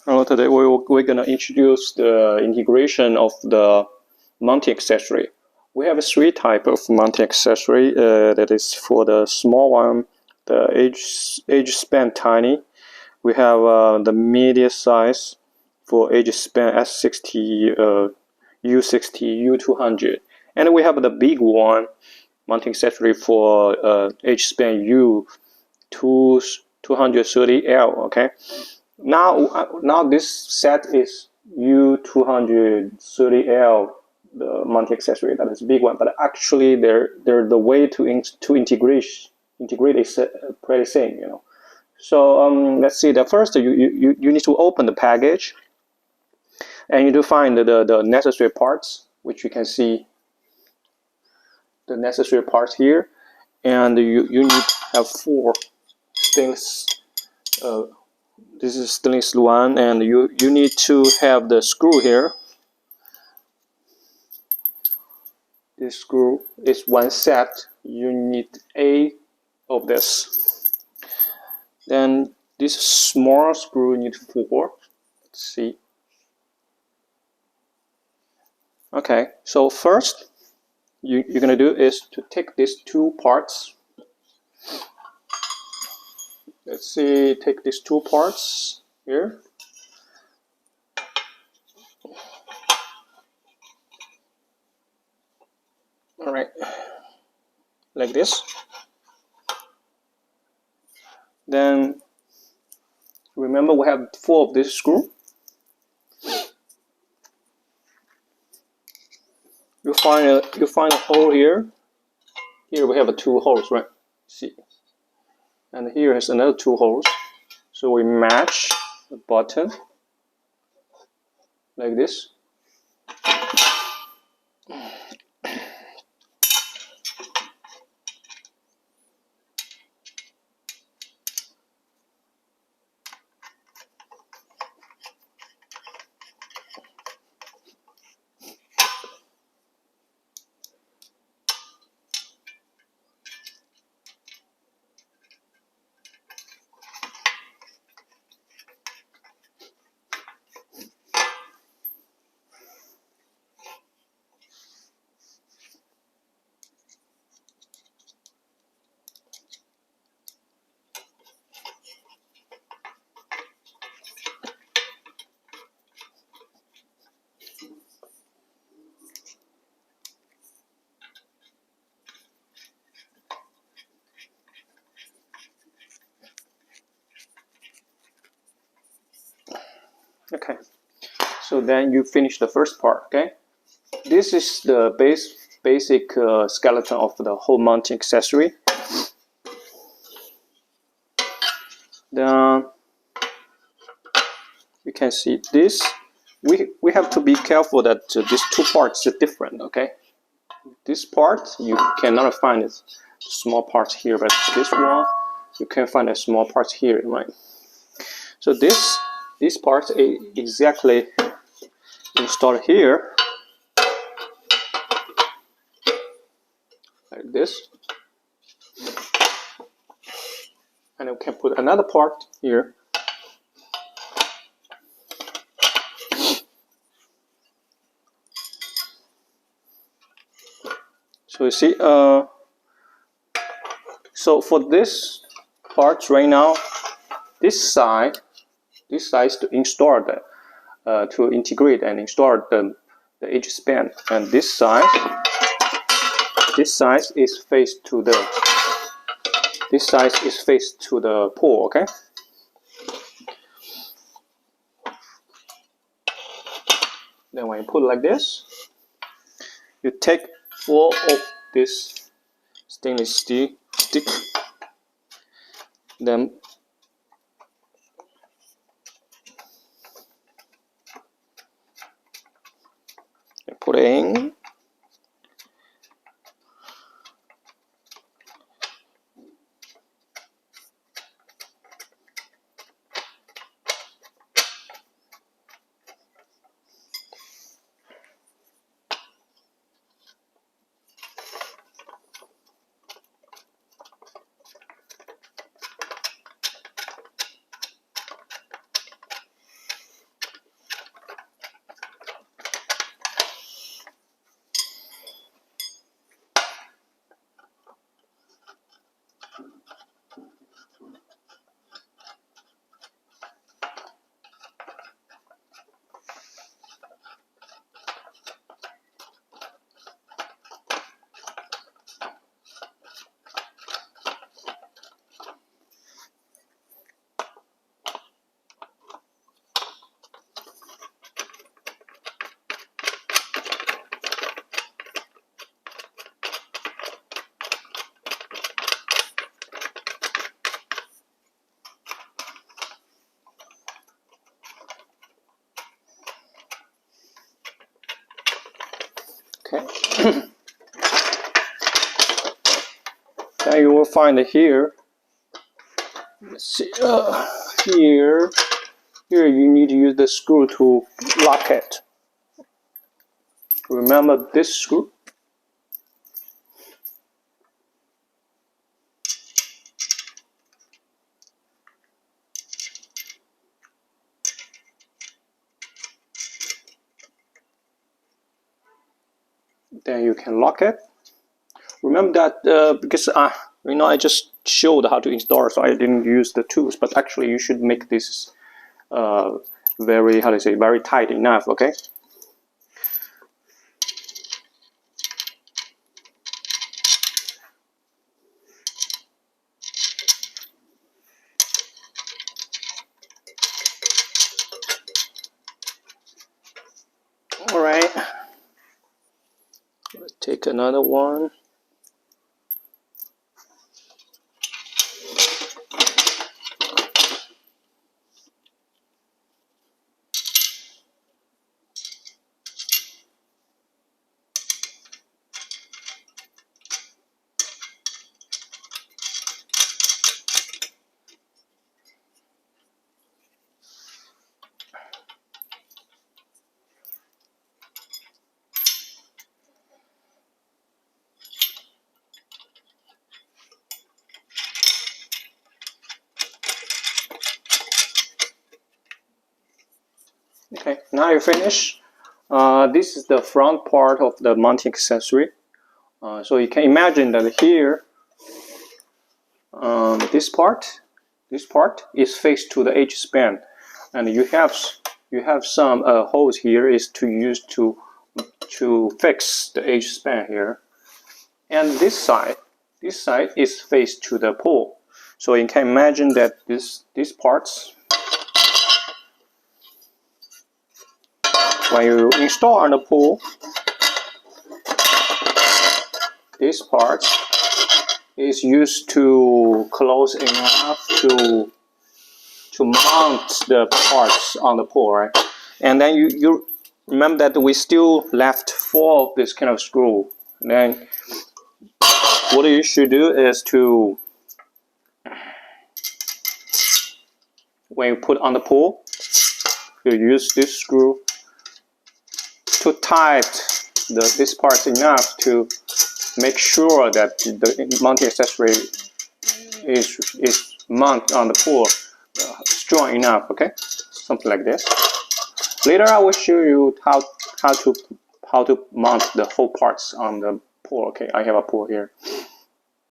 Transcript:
Today we're going to introduce the integration of the mounting accessory. We have three types of mounting accessory. That is for the small one, the edge span tiny. We have the medium size for edge span S60, U60, U200. And we have the big one, mounting accessory for edge span U230L, okay? Now this set is U230L, the mounting accessory. That is a big one, but actually they're the way to integrate is pretty same, you know. So let's see. The first you need to open the package, and you need to find the necessary parts, which you can see the necessary parts here, and you need to have 4 stainless. This is stainless one, and you need to have the screw here. This screw is one set. You need 8 of this. Then this small screw you need 4. Let's see. Okay, so first you're gonna do is to take these 2 parts. Let's see, take these 2 parts here. All right, like this. Then remember we have 4 of this screw. You find a hole here. Here we have 2 holes, right? See, and here is another 2 holes. So we match the bottom like this. Okay, so then you finish the first part. Okay, this is the basic skeleton of the whole mounting accessory. Then you can see this. We have to be careful that these 2 parts are different. Okay, this part you cannot find it small parts here, but this one you can find a small parts here, right? So this part is exactly installed here, like this, and we can put another part here. So you see, so for this part right now, this side to install to integrate and install the edge span, and this side is faced to the pole. Okay. Then when you put it like this, you take 4 of this stainless steel stick, then you put it in. Okay. Then you will find here. Let's see. Here you need to use the screw to lock it. Remember this screw? Then you can lock it. Remember that because I just showed how to install, so I didn't use the tools. But actually, you should make this very very tight enough. Okay. All right. Let's take another one. Okay, now you finish. This is the front part of the mounting accessory. So you can imagine that here, this part is faced to the edge span, and you have some holes here is to use to fix the edge span here, and this side is faced to the pole. So you can imagine that these parts, when you install on the pole, this part is used to close enough to mount the parts on the pole, right? And then you remember that we still left 4 of this kind of screw. And then what you should do is to, when you put on the pole, you use this screw to tight this part enough to make sure that the mounting accessory is mounted on the pole strong enough. Okay, something like this. Later I will show you how to mount the whole parts on the pole. Okay, I have a pole here.